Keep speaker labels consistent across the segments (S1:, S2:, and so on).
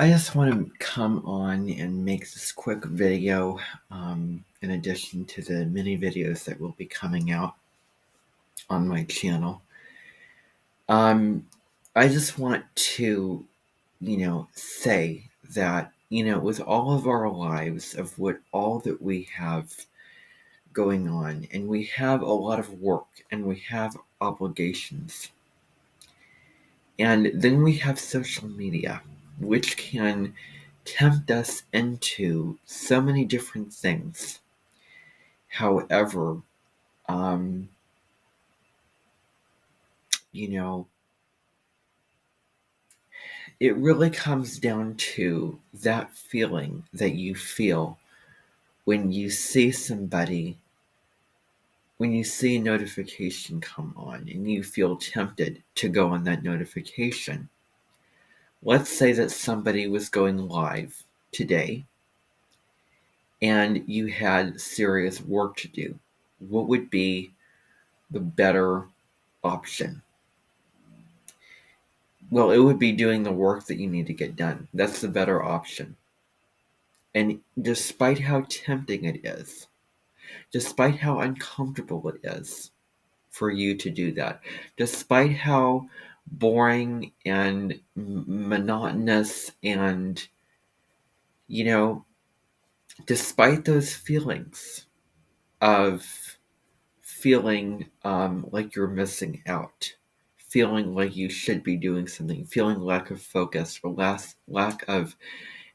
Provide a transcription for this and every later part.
S1: I just want to come on and make this quick video in addition to the mini videos that will be coming out on my channel. I just want to, say that, with all of our lives, of what all that we have going on, and we have a lot of work and we have obligations. And then we have social media, which can tempt us into so many different things. However, um, you know, it really comes down to that feeling that you feel when you see somebody, when you see a notification come on and you feel tempted to go on that notification. Let's say that somebody was going live today and you had serious work to do. What would be the better option? Well, it would be doing the work that you need to get done. That's the better option. And despite how tempting it is, despite how uncomfortable it is for you to do that, despite how boring and monotonous and, you know, despite those feelings of feeling like you're missing out, feeling like you should be doing something, feeling lack of focus or lack of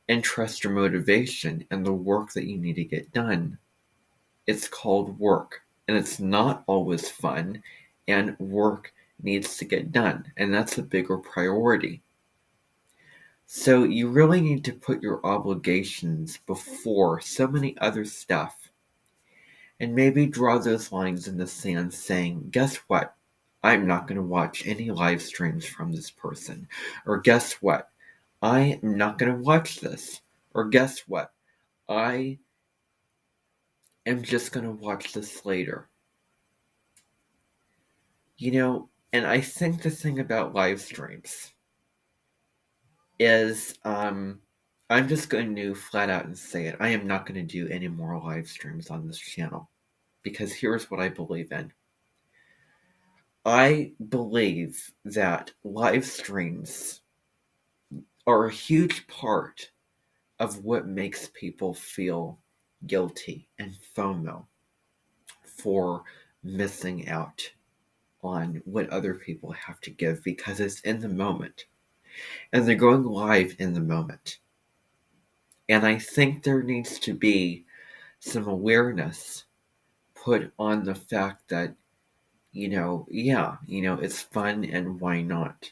S1: interest or motivation in the work that you need to get done. It's called work, and it's not always fun, and work needs to get done, and that's a bigger priority. So you really need to put your obligations before so many other stuff and maybe draw those lines in the sand saying, guess what? I'm not going to watch any live streams from this person. Or guess what? I am not going to watch this. Or guess what? I am just going to watch this later. And I think the thing about live streams is I'm just going to flat out and say it. I am not going to do any more live streams on this channel because here's what I believe in. I believe that live streams are a huge part of what makes people feel guilty and FOMO for missing out on what other people have to give because it's in the moment. And they're going live in the moment. And I think there needs to be some awareness put on the fact that, it's fun and why not?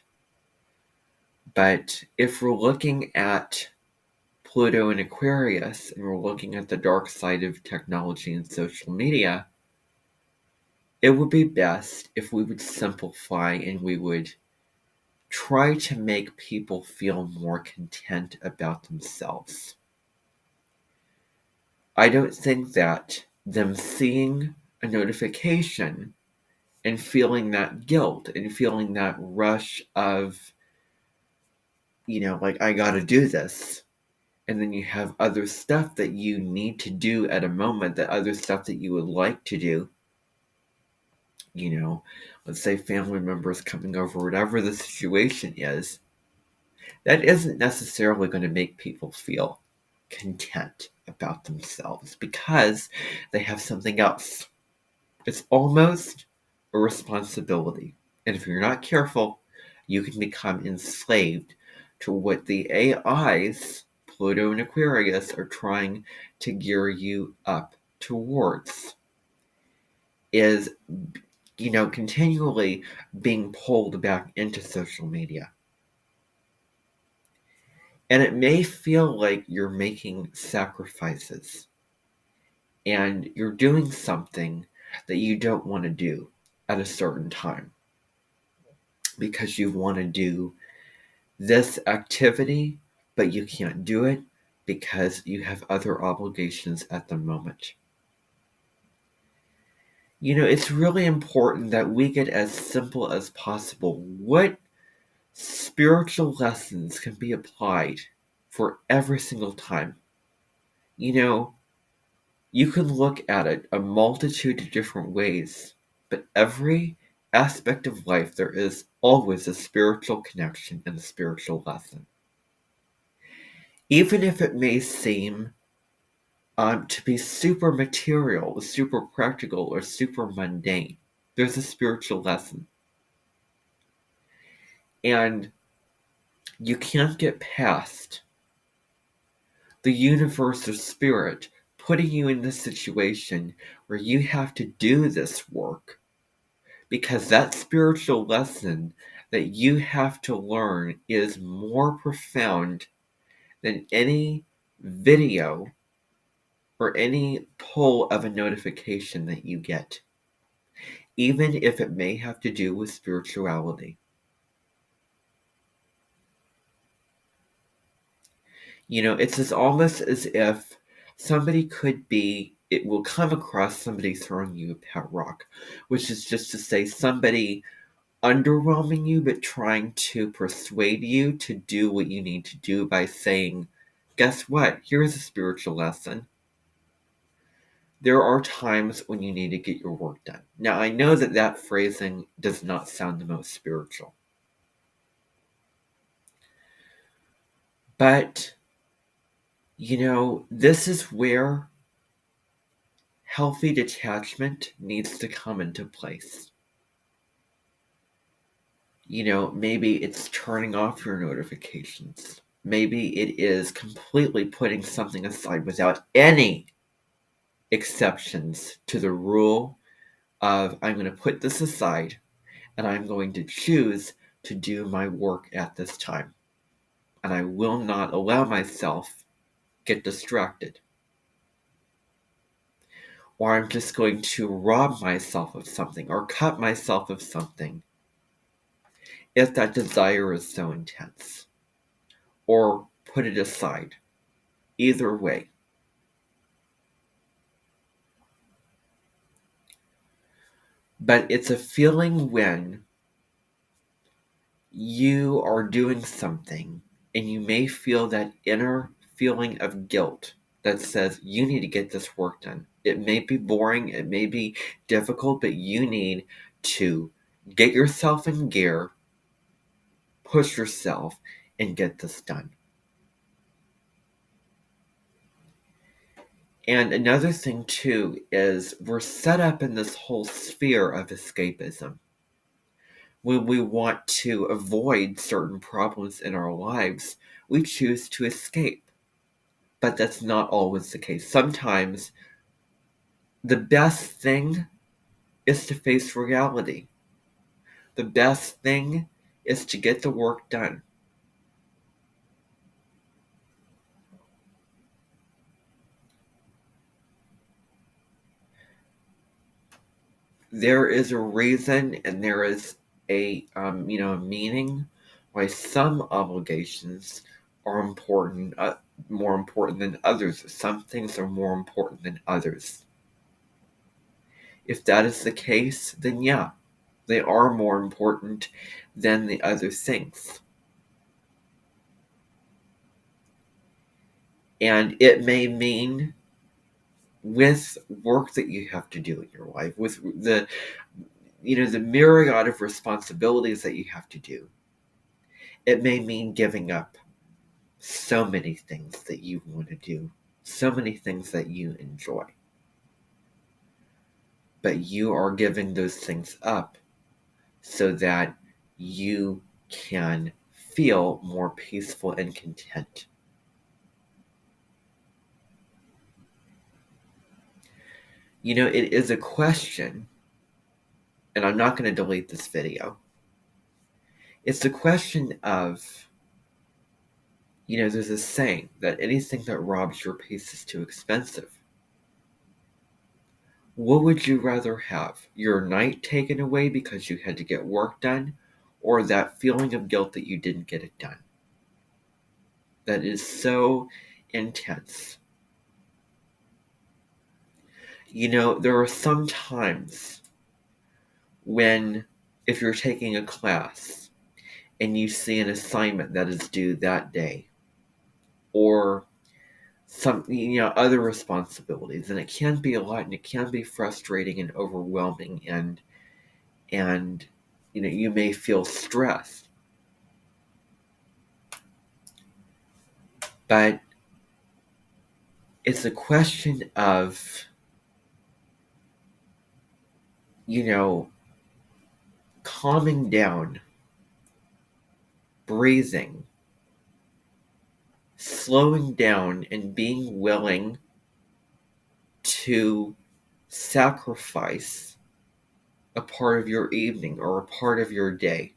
S1: But if we're looking at Pluto and Aquarius and we're looking at the dark side of technology and social media, it would be best if we would simplify and we would try to make people feel more content about themselves. I don't think that them seeing a notification and feeling that guilt and feeling that rush of, like, I gotta do this. And then you have other stuff that you need to do at a moment, that other stuff that you would like to do. Let's say family members coming over, whatever the situation is, that isn't necessarily going to make people feel content about themselves because they have something else. It's almost a responsibility. And if you're not careful, you can become enslaved to what the AIs, Pluto and Aquarius, are trying to gear you up towards. Is, continually being pulled back into social media. And it may feel like you're making sacrifices and you're doing something that you don't want to do at a certain time because you want to do this activity, but you can't do it because you have other obligations at the moment. It's really important that we get as simple as possible. What spiritual lessons can be applied for every single time. You know, you can look at it a multitude of different ways, but every aspect of life there is always a spiritual connection and a spiritual lesson. Even if it may seem to be super material, super practical, or super mundane, there's a spiritual lesson. And you can't get past the universe or spirit putting you in this situation where you have to do this work, because that spiritual lesson that you have to learn is more profound than any video or any pull of a notification that you get, even if it may have to do with spirituality. It's almost as if it will come across somebody throwing you a pet rock, which is just to say somebody underwhelming you but trying to persuade you to do what you need to do by saying, guess what? Here's a spiritual lesson. There are times when you need to get your work done. Now, I know that phrasing does not sound the most spiritual, but this is where healthy detachment needs to come into place. Maybe it's turning off your notifications. Maybe it is completely putting something aside without any exceptions to the rule of, I'm going to put this aside and I'm going to choose to do my work at this time. And I will not allow myself get distracted. Or I'm just going to rob myself of something or cut myself of something if that desire is so intense. Or put it aside. Either way. But it's a feeling when you are doing something and you may feel that inner feeling of guilt that says you need to get this work done. It may be boring, it may be difficult, but you need to get yourself in gear, push yourself, and get this done. And another thing too is we're set up in this whole sphere of escapism. When we want to avoid certain problems in our lives, we choose to escape. But that's not always the case. Sometimes the best thing is to face reality. The best thing is to get the work done. There is a reason and there is a meaning why some obligations are important, more important than others. Some things are more important than others. If that is the case, then yeah, they are more important than the other things. And it may mean with work that you have to do in your life, with the myriad of responsibilities that you have to do, it may mean giving up so many things that you want to do, so many things that you enjoy. But you are giving those things up so that you can feel more peaceful and content. It is a question, and I'm not going to delete this video. It's a question of, there's a saying that anything that robs your peace is too expensive. What would you rather have? Your night taken away because you had to get work done, or that feeling of guilt that you didn't get it done? That is so intense. There are some times when, if you're taking a class and you see an assignment that is due that day, or some, other responsibilities, and it can be a lot, and it can be frustrating and overwhelming, and you may feel stressed, but it's a question of calming down, breathing, slowing down, and being willing to sacrifice a part of your evening or a part of your day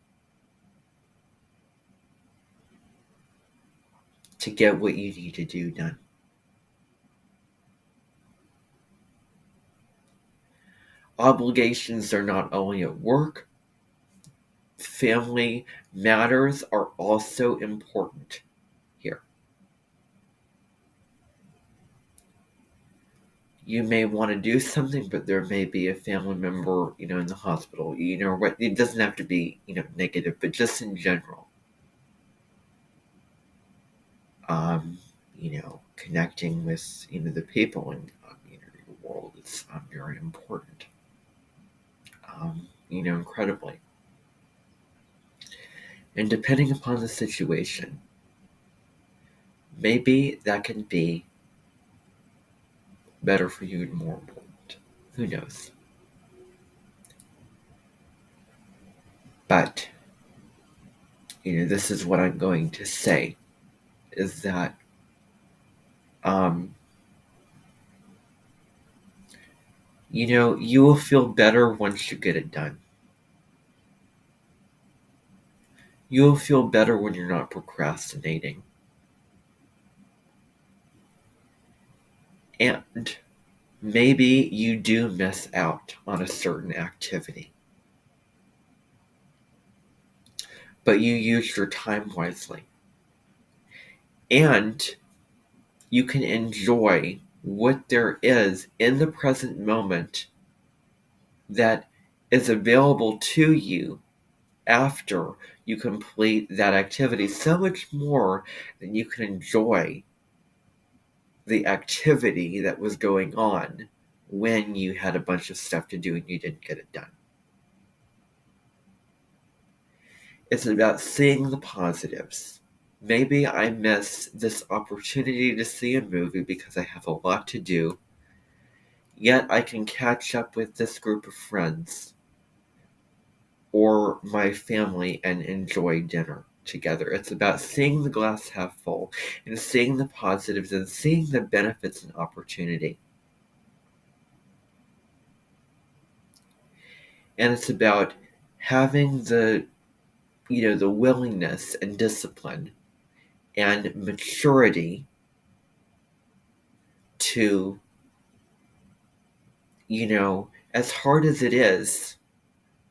S1: to get what you need to do done. Obligations are not only at work, family matters are also important here. You may want to do something, but there may be a family member, in the hospital. What? It doesn't have to be, negative, but just in general. Connecting with, the people in, your world is very important. Incredibly. And depending upon the situation, maybe that can be better for you and more important. Who knows? But, this is what I'm going to say, is that you will feel better once you get it done. You will feel better when you're not procrastinating. And maybe you do miss out on a certain activity, but you used your time wisely. And you can enjoy what there is in the present moment that is available to you after you complete that activity so much more than you can enjoy the activity that was going on when you had a bunch of stuff to do and you didn't get it done. It's about seeing the positives. Maybe I miss this opportunity to see a movie because I have a lot to do, yet I can catch up with this group of friends or my family and enjoy dinner together. It's about seeing the glass half full and seeing the positives and seeing the benefits and opportunity. And it's about having the willingness and discipline and maturity to, as hard as it is,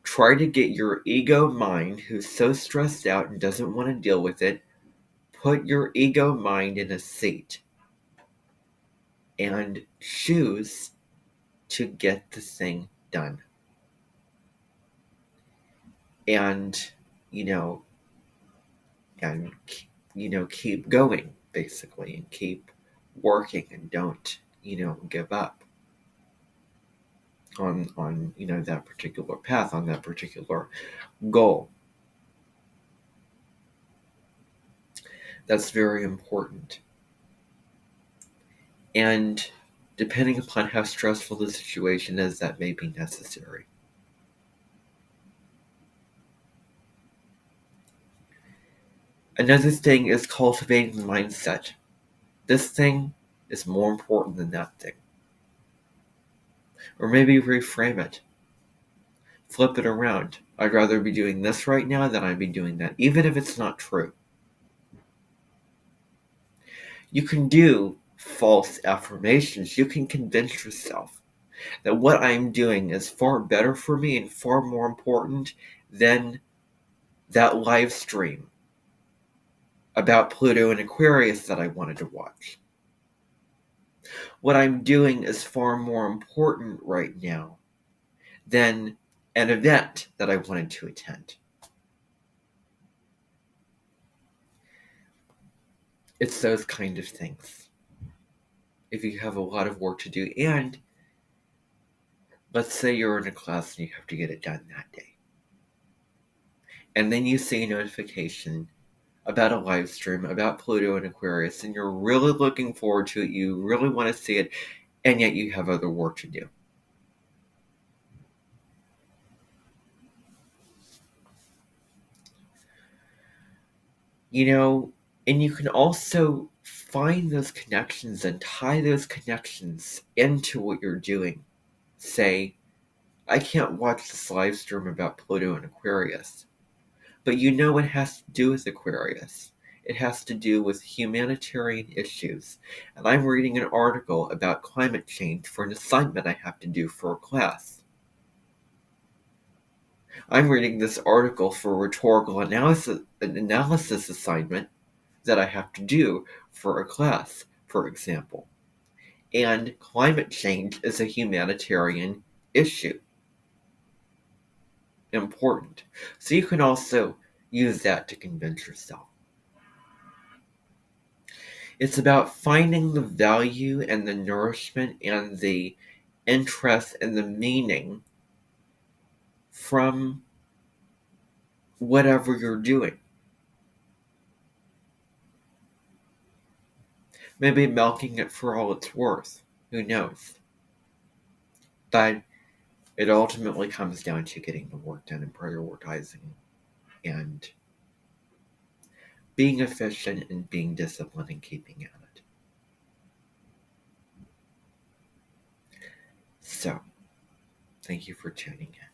S1: try to get your ego mind, who's so stressed out and doesn't want to deal with it, put your ego mind in a seat and choose to get the thing done. And, and, keep going, basically, and keep working and don't, give up on that particular path, on that particular goal. That's very important. And depending upon how stressful the situation is, that may be necessary. Another thing is cultivating the mindset. This thing is more important than that thing. Or maybe reframe it. Flip it around. I'd rather be doing this right now than I'd be doing that, even if it's not true. You can do false affirmations. You can convince yourself that what I'm doing is far better for me and far more important than that live stream about Pluto and Aquarius that I wanted to watch. What I'm doing is far more important right now than an event that I wanted to attend. It's those kind of things. If you have a lot of work to do, and let's say you're in a class and you have to get it done that day, and then you see a notification about a live stream about Pluto and Aquarius, and you're really looking forward to it, you really want to see it, and yet you have other work to do. And you can also find those connections and tie those connections into what you're doing. Say, I can't watch this live stream about Pluto and Aquarius, but it has to do with Aquarius. It has to do with humanitarian issues. And I'm reading an article about climate change for an assignment I have to do for a class. I'm reading this article for a rhetorical analysis assignment that I have to do for a class, for example. And climate change is a humanitarian issue. Important. So you can also use that to convince yourself. It's about finding the value and the nourishment and the interest and the meaning from whatever you're doing. Maybe milking it for all it's worth. Who knows? But it ultimately comes down to getting the work done and prioritizing and being efficient and being disciplined and keeping at it. So, thank you for tuning in.